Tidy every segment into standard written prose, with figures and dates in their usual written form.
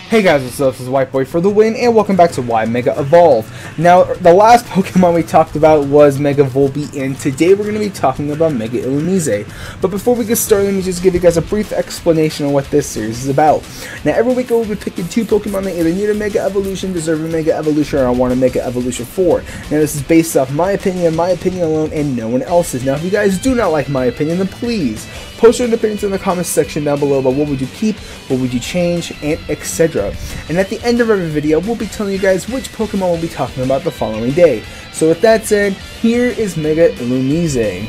Hey guys, what's up? This is White Boy for the win, and welcome back to Why Mega Evolve. Now, the last Pokemon we talked about was Mega Volbeat, and today we're going to be talking about Mega Illumise. But before we get started, let me just give you guys a brief explanation on what this series is about. Now, every week we'll be picking two Pokemon that either need a Mega Evolution, deserve a Mega Evolution, or want a Mega Evolution for. Now, this is based off my opinion alone, and no one else's. Now, if you guys do not like my opinion, then please post your opinions in the comments section down below about what would you keep, what would you change, and etc. And at the end of every video, we'll be telling you guys which Pokemon we'll be talking about the following day. So with that said, here is Mega Illumise.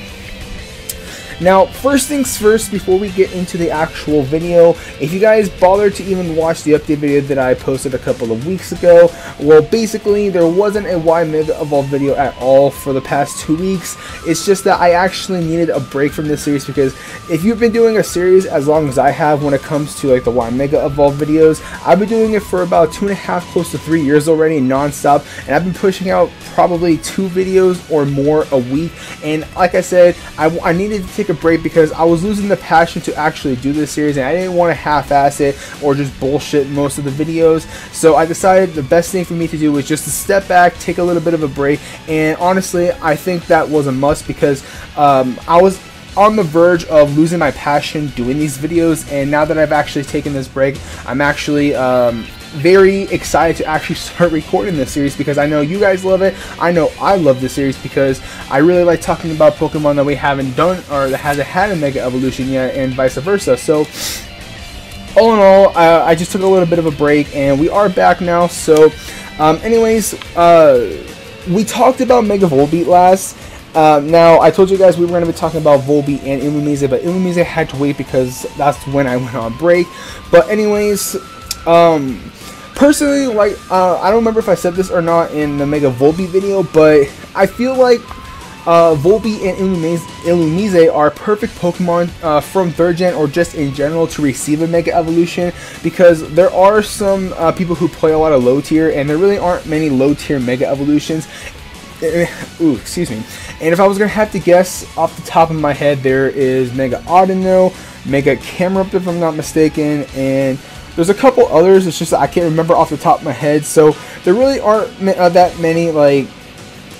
Now, first things first, before we get into the actual video, if you guys bothered to even watch the update video that I posted a couple of weeks ago, well, basically, there wasn't a Why Mega Evolve video at all for the past 2 weeks. It's just that I actually needed a break from this series, because if you've been doing a series as long as I have when it comes to like the Why Mega Evolve videos, I've been doing it for about 2.5, close to 3 years already, non-stop, and I've been pushing out probably 2 videos or more a week. And like I said, I needed to take a break because I was losing the passion to actually do this series, and I didn't want to half-ass it or just bullshit most of the videos. So I decided the best thing for me to do was just to step back, take a little bit of a break, and honestly, I think that was a must, because I was on the verge of losing my passion doing these videos, and now that I've actually taken this break, I'm actually very excited to actually start recording this series, because I know you guys love it. I know I love this series because I really like talking about Pokemon that we haven't done or that hasn't had a Mega Evolution yet, and vice versa. So all in all, I just took a little bit of a break, and we are back now. So anyways, we talked about Mega Volbeat last. Now, I told you guys we were going to be talking about Volbeat and Illumise, but Illumise had to wait because that's when I went on break. But anyways, personally, like, I don't remember if I said this or not in the Mega Volbeat video, but I feel like Volbeat and Illumise are perfect Pokemon from 3rd gen or just in general to receive a Mega Evolution, because there are some people who play a lot of low tier, and there really aren't many low tier Mega Evolutions. Ooh, excuse me. And if I was going to have to guess off the top of my head, there is Mega Audino, Mega Camerupt if I'm not mistaken, and there's a couple others. It's just that I can't remember off the top of my head. So there really aren't that many like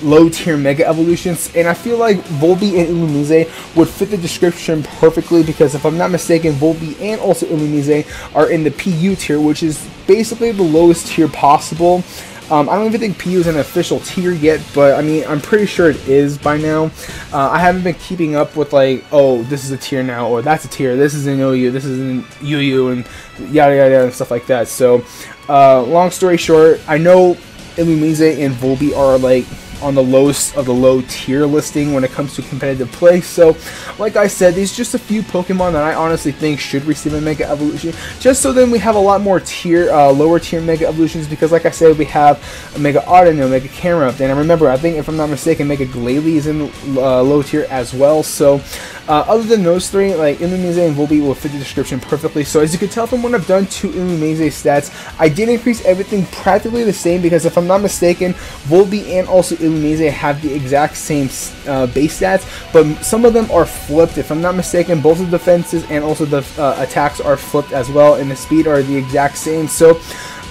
low tier Mega Evolutions, and I feel like Volbeat and Illumise would fit the description perfectly, because if I'm not mistaken, Volbeat and also Illumise are in the PU tier, which is basically the lowest tier possible. I don't even think PU is an official tier yet, but I mean, I'm pretty sure it is by now. I haven't been keeping up with like, oh, this is a tier now, or that's a tier, this is an OU, this is an UU, and yada yada yada and stuff like that. So, long story short, I know Illumise and Volbeat are like on the lowest of the low tier listing when it comes to competitive play. So like I said, these are just a few Pokemon that I honestly think should receive a Mega Evolution, just so then we have a lot more tier lower tier Mega Evolutions, because like I said, we have a Mega Audino, Mega Camerupt, and I remember, I think if I'm not mistaken, Mega Glalie is in low tier as well. So other than those three, like Illumise and Volbeat will fit the description perfectly. So as you can tell from what I've done to Illumise stats, I did increase everything practically the same, because if I'm not mistaken, Volbeat and also Illumise have the exact same base stats, but some of them are flipped. If I'm not mistaken, both the defenses and also the attacks are flipped as well, and the speed are the exact same. So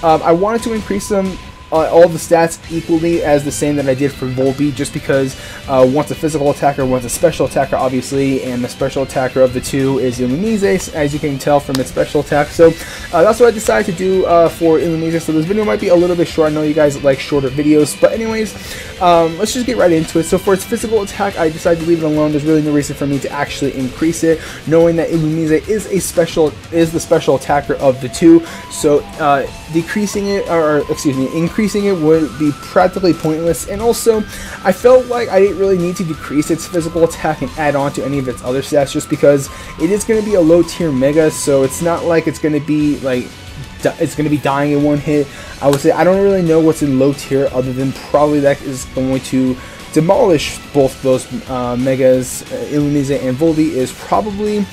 I wanted to increase them all the stats equally as the same that I did for Volbeat, just because one's a physical attacker, one's a special attacker, obviously, and the special attacker of the two is Illumise, as you can tell from its special attack. So that's what I decided to do for Illumise. So this video might be a little bit short. I know you guys like shorter videos, but anyways, let's just get right into it. So for its physical attack, I decided to leave it alone. There's really no reason for me to actually increase it, knowing that Illumise is the special attacker of the two. So decreasing it, or excuse me, increasing it would be practically pointless. And also, I felt like I didn't really need to decrease its physical attack and add on to any of its other stats, just because it is going to be a low tier Mega, so it's not like it's going to be like it's going to be dying in one hit. I would say I don't really know what's in low tier, other than probably that is going to demolish both those Megas. Illumise and Volbeat is probably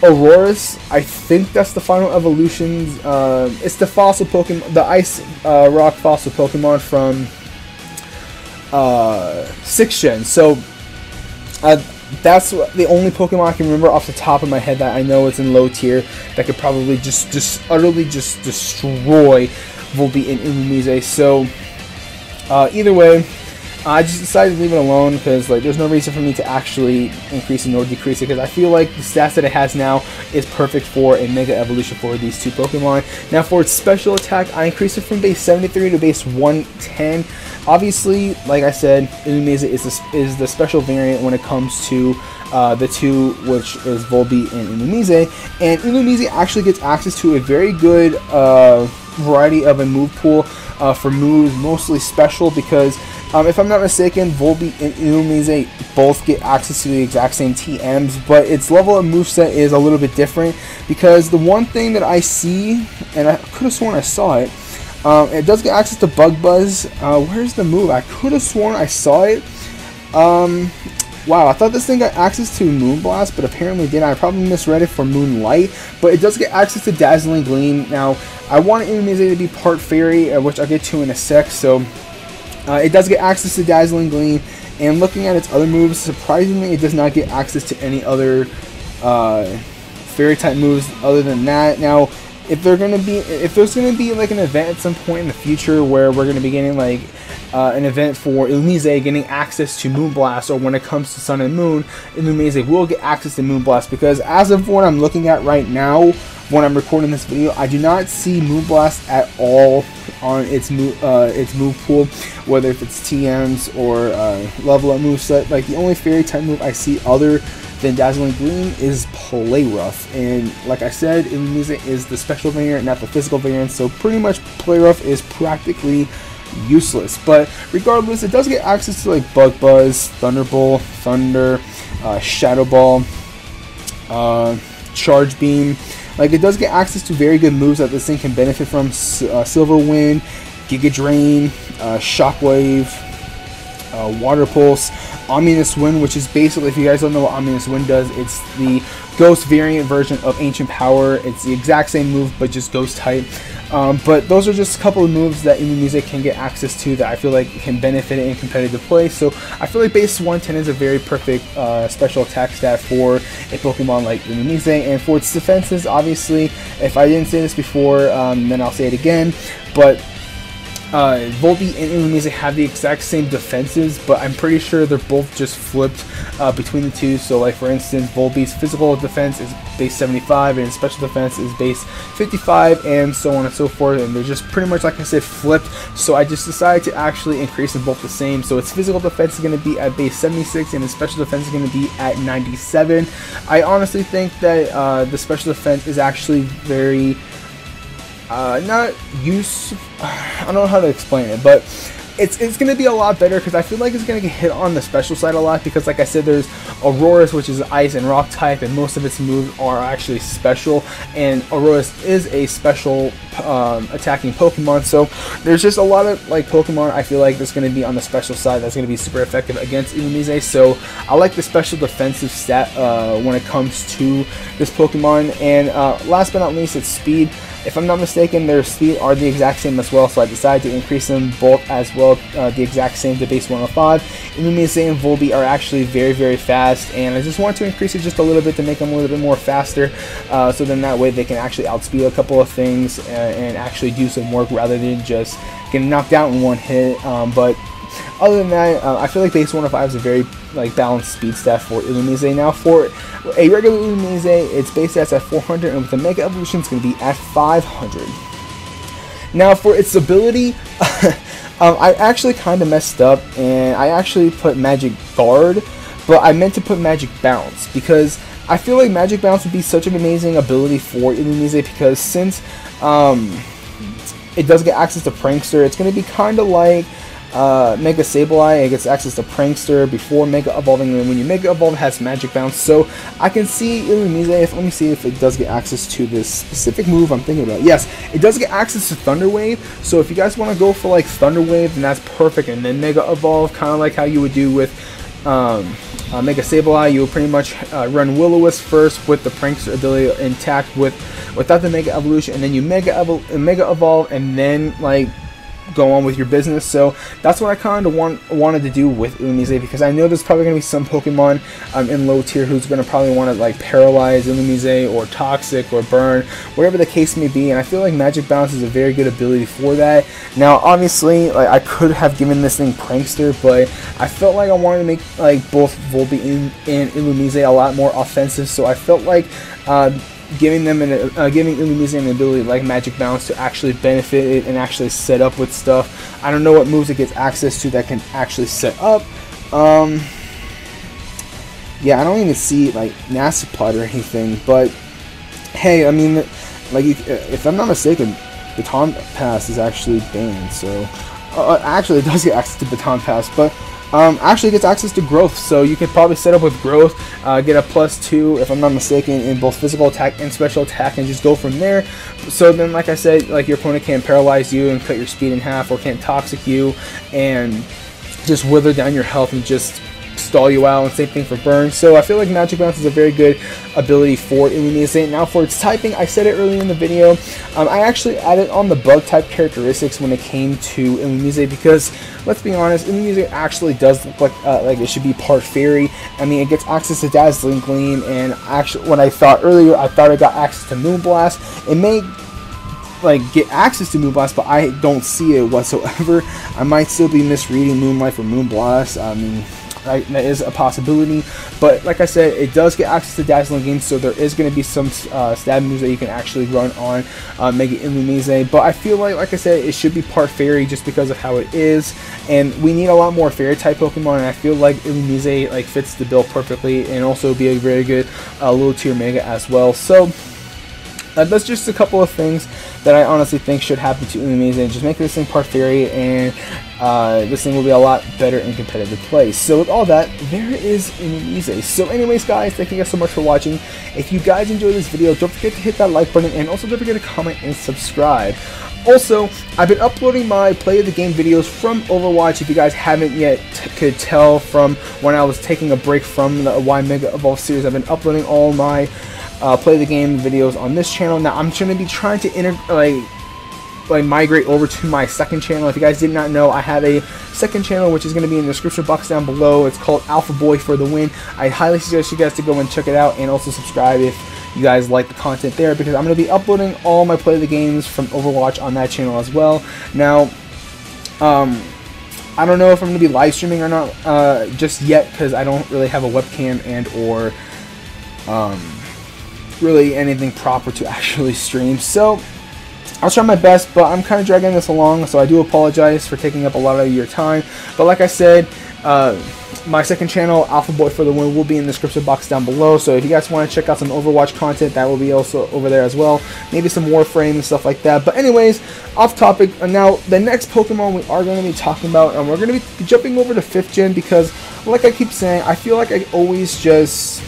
Auroras. I think that's the final evolution. It's the fossil Pokemon, the Ice Rock fossil Pokemon from 6th gen. So that's the only Pokemon I can remember off the top of my head that I know is in low tier that could probably just utterly destroy Volbeat and Illumise. So either way, I just decided to leave it alone because like there's no reason for me to actually increase it nor decrease it, because I feel like the stats that it has now is perfect for a Mega Evolution for these two Pokemon. Now for its special attack, I increased it from base 73 to base 110. Obviously, like I said, Illumise is the special variant when it comes to the two, which is Volbeat and Illumise. And Illumise actually gets access to a very good variety of a move pool for moves, mostly special, because if I'm not mistaken, Volbeat and Illumise both get access to the exact same TMs, but its level of moveset is a little bit different, because the one thing that I see, and I could have sworn I saw it, it does get access to Bug Buzz. Where's the move? I could have sworn I saw it. Wow, I thought this thing got access to Moonblast, but apparently didn't. I probably misread it for Moonlight, but it does get access to Dazzling Gleam. Now, I want Illumise to be part Fairy, which I'll get to in a sec, so it does get access to Dazzling Gleam, and looking at its other moves, surprisingly, it does not get access to any other Fairy type moves other than that. Now, if there's gonna be like an event at some point in the future where we're gonna be getting like an event for Illumise getting access to Moonblast, or when it comes to Sun and Moon, Illumise will get access to Moonblast, because as of what I'm looking at right now, when I'm recording this video, I do not see Moonblast at all on its move pool, whether if it's TMs or level up moveset. Like the only Fairy type move I see other than Dazzling Gleam is Play Rough, and like I said, Illumise is the special variant, not the physical variant, so pretty much Play Rough is practically useless. But regardless, it does get access to like Bug Buzz, Thunderbolt, Thunder, Shadow Ball, Charge Beam. Like it does get access to very good moves that this thing can benefit from: Silver Wind, Giga Drain, Shockwave, Water Pulse, Ominous Wind, which is basically, if you guys don't know what Ominous Wind does, it's the Ghost variant version of Ancient Power. It's the exact same move, but just Ghost type. But those are just a couple of moves that Illumise can get access to that I feel like can benefit it in competitive play. So I feel like base 110 is a very perfect special attack stat for a Pokemon like Illumise. And for its defenses, obviously, if I didn't say this before, then I'll say it again. But Volbeat and Illumise have the exact same defenses, but I'm pretty sure they're both just flipped between the two. So like for instance, Volbeat's physical defense is base 75 and special defense is base 55, and so on and so forth, and they're just pretty much, like I said, flipped. So I just decided to actually increase them both the same. So its physical defense is going to be at base 76 and its special defense is going to be at 97. I honestly think that the special defense is actually very not useful. I don't know how to explain it, but it's going to be a lot better, because I feel like it's going to get hit on the special side a lot, because like I said, there's Aurora's, which is ice and rock type, and most of its moves are actually special, and Aurora's is a special attacking Pokemon. So there's just a lot of like Pokemon I feel like that's going to be on the special side that's going to be super effective against Illumise. So I like the special defensive stat when it comes to this Pokemon. And last but not least, its speed. If I'm not mistaken, their speed are the exact same as well, so I decided to increase them both as well, the exact same to base 105. Illumise and Volbeat are actually very, very fast, and I just want to increase it just a little bit to make them a little bit more faster, so then that way they can actually outspeed a couple of things and actually do some work rather than just getting knocked out in one hit. But other than that, I feel like base 105 is a very like balanced speed stat for Illumise. Now for a regular Illumise, its base stats at 400, and with the Mega Evolution, it's going to be at 500. Now for its ability, I actually kind of messed up, and I actually put Magic Guard, but I meant to put Magic Bounce, because I feel like Magic Bounce would be such an amazing ability for Illumise, because since it does get access to Prankster, it's going to be kind of like Mega Sableye. It gets access to Prankster before Mega Evolving, and when you Mega Evolve, it has Magic Bounce. So I can see Illumise, let me see if it does get access to this specific move I'm thinking about. Yes, it does get access to Thunder Wave, so if you guys want to go for like Thunder Wave, then that's perfect, and then Mega Evolve, kind of like how you would do with Mega Sableye. You will pretty much run Will-O-Wisp first with the Prankster ability intact without the Mega Evolution, and then you Mega Evolve, and then like go on with your business. So that's what I kind of wanted to do with Illumise, because I know there's probably going to be some Pokemon in low tier who's going to probably want to like paralyze Illumise or toxic or burn, whatever the case may be, and I feel like Magic Bounce is a very good ability for that. Now obviously, like, I could have given this thing Prankster, but I felt like I wanted to make like both Volbeat and Illumise a lot more offensive, so I felt like giving Illumise an ability like Magic Bounce to actually benefit it and actually set up with stuff. I don't know what moves it gets access to that can actually set up. Yeah, I don't even see like Nasty Plot or anything, but hey, I mean, like, if I'm not mistaken, Baton Pass is actually banned, so actually it does get access to Baton Pass, but actually gets access to Growth, so you could probably set up with Growth, get a +2 if I'm not mistaken in both physical attack and special attack, and just go from there. So then, like I said, like, your opponent can't paralyze you and cut your speed in half, or can't toxic you and just wither down your health and just stall you out, and same thing for burn. So I feel like Magic Bounce is a very good ability for Illumise. Now for its typing, I said it earlier in the video, I actually added on the bug type characteristics when it came to Illumise, because let's be honest, Illumise actually does look like it should be part fairy. I mean, it gets access to Dazzling Gleam, and actually, when I thought earlier, I thought it got access to Moonblast. It may like get access to Moonblast, but I don't see it whatsoever. I might still be misreading Moonlight for Moonblast. I mean, that is a possibility, but like I said, it does get access to Dazzling Gleam, so there is going to be some stab moves that you can actually run on Mega Illumise. But I feel like I said, it should be part fairy just because of how it is, and we need a lot more fairy type Pokemon, and I feel like Illumise like fits the bill perfectly, and also be a very good low tier Mega as well. So that's just a couple of things that I honestly think should happen to Illumise, and just make this thing part fairy, and this thing will be a lot better in competitive play. So with all that, there is Illumise. So anyways guys, thank you guys so much for watching. If you guys enjoyed this video, don't forget to hit that like button, and also don't forget to comment and subscribe. Also, I've been uploading my play of the game videos from Overwatch. If you guys haven't yet could tell from when I was taking a break from the Y Mega Evolve series, I've been uploading all my play the game videos on this channel. Now I'm going to be trying to migrate over to my second channel. If you guys did not know, I have a second channel which is going to be in the description box down below. It's called Alpha Boy for the Win. I highly suggest you guys to go and check it out, and also subscribe if you guys like the content there, because I'm going to be uploading all my play the games from Overwatch on that channel as well. Now I don't know if I'm going to be live streaming or not just yet, because I don't really have a webcam and or really anything proper to actually stream. So I'll try my best, but I'm kind of dragging this along, so I do apologize for taking up a lot of your time. But like I said, my second channel, Alpha Boy for the Win, will be in the description box down below. So if you guys want to check out some Overwatch content, that will be also over there as well. Maybe some Warframe and stuff like that. But anyways, off topic. Now the next Pokemon we are going to be talking about, and we're going to be jumping over to 5th gen, because like I keep saying, I feel like I always just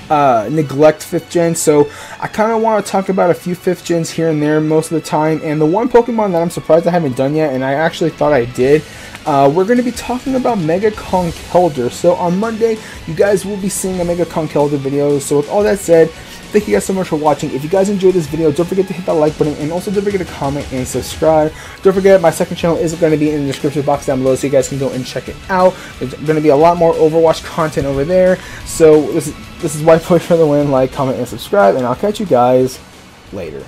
neglect 5th gen, so I kind of want to talk about a few 5th gens here and there most of the time. And the one Pokemon that I'm surprised I haven't done yet, and I actually thought I did, we're going to be talking about Mega Conkeldurr. So on Monday, you guys will be seeing a Mega Conkeldurr video. So with all that said, thank you guys so much for watching. If you guys enjoyed this video, don't forget to hit that like button, and also don't forget to comment and subscribe. Don't forget, my second channel is going to be in the description box down below, so you guys can go and check it out. There's going to be a lot more Overwatch content over there. So this is Y Boy for the Win. Like, comment, and subscribe, and I'll catch you guys later.